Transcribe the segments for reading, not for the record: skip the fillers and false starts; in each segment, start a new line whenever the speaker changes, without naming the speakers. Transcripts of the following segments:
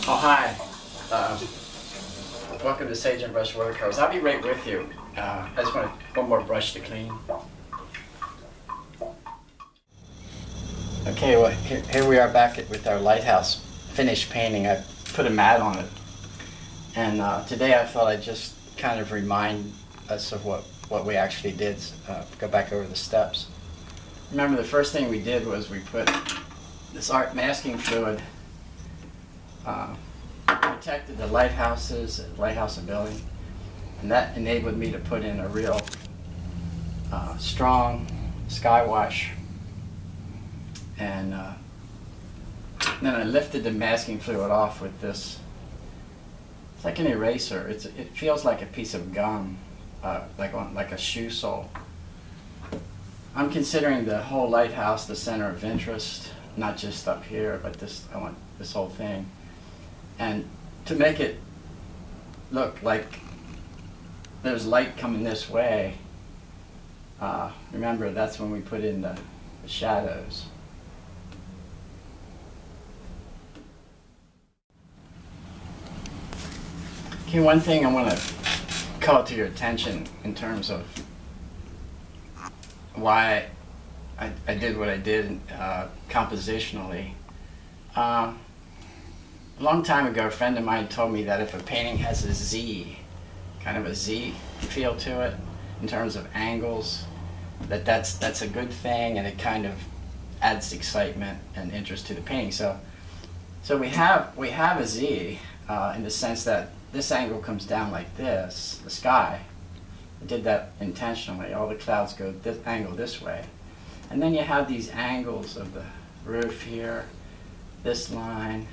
Oh, hi. Welcome to Sage and Brush Watercolors. I'll be right with you. I just want one more brush to clean. Okay, well, here we are back with our lighthouse finished painting. I put a mat on it. And today I thought I'd just kind of remind us of what we actually did, go back over the steps. Remember, the first thing we did was we put this art masking fluid, protected the lighthouse building, and that enabled me to put in a real strong sky wash. And then I lifted the masking fluid off with this. It's like an eraser. It feels like a piece of gum, like a shoe sole. I'm considering the whole lighthouse the center of interest, not just up here, but I want this whole thing. And to make it look like there's light coming this way, remember that's when we put in the shadows. Okay, one thing I want to call to your attention in terms of why I did what I did compositionally. A long time ago, a friend of mine told me that if a painting has a Z, kind of a Z feel to it, in terms of angles, that's a good thing, and it kind of adds excitement and interest to the painting. So we have a Z in the sense that this angle comes down like this, the sky. I did that intentionally. All the clouds go this angle this way. And then you have these angles of the roof here, this line.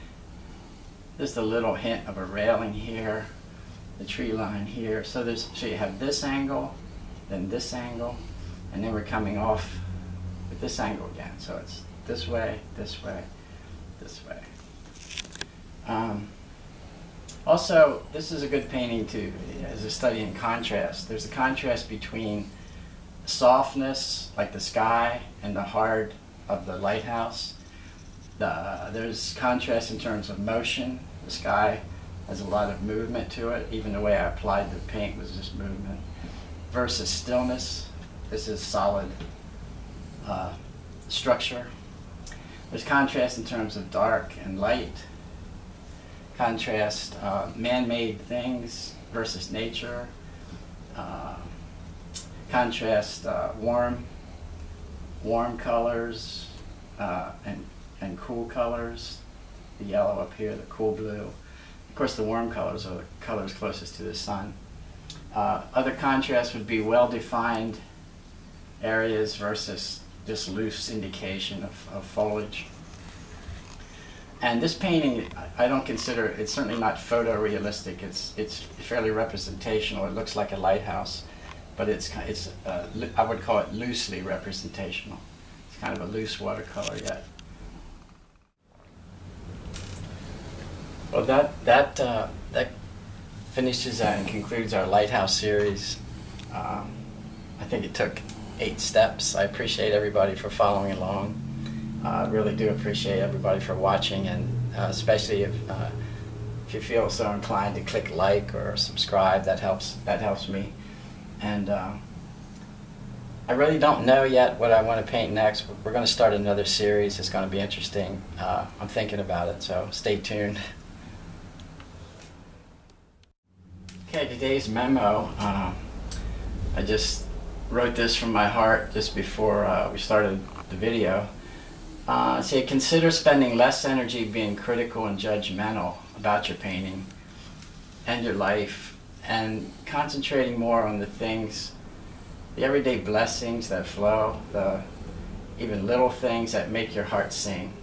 There's the little hint of a railing here, the tree line here. So you have this angle, then this angle, and then we're coming off with this angle again. So it's this way, this way, this way. Also, this is a good painting as a study in contrast. There's a contrast between softness, like the sky, and the hard of the lighthouse. There's contrast in terms of motion. The sky has a lot of movement to it. Even the way I applied the paint was just movement. Versus stillness. This is solid structure. There's contrast in terms of dark and light. Contrast man-made things versus nature. Contrast warm colors and cool colors. The yellow up here, the cool blue. Of course, the warm colors are the colors closest to the sun. Other contrasts would be well-defined areas versus just loose indication of foliage. And this painting, I don't consider, it's certainly not photorealistic. It's fairly representational. It looks like a lighthouse, but I would call it loosely representational. It's kind of a loose watercolor yet. Well, that finishes and concludes our lighthouse series. I think it took 8 steps. I appreciate everybody for following along. I really do appreciate everybody for watching, and especially if you feel so inclined to click like or subscribe, that helps me. And I really don't know yet what I want to paint next. We're going to start another series. It's going to be interesting. I'm thinking about it, so stay tuned. Okay, today's memo. I just wrote this from my heart just before we started the video. So consider spending less energy being critical and judgmental about your painting and your life, and concentrating more on the things, the everyday blessings that flow, the even little things that make your heart sing.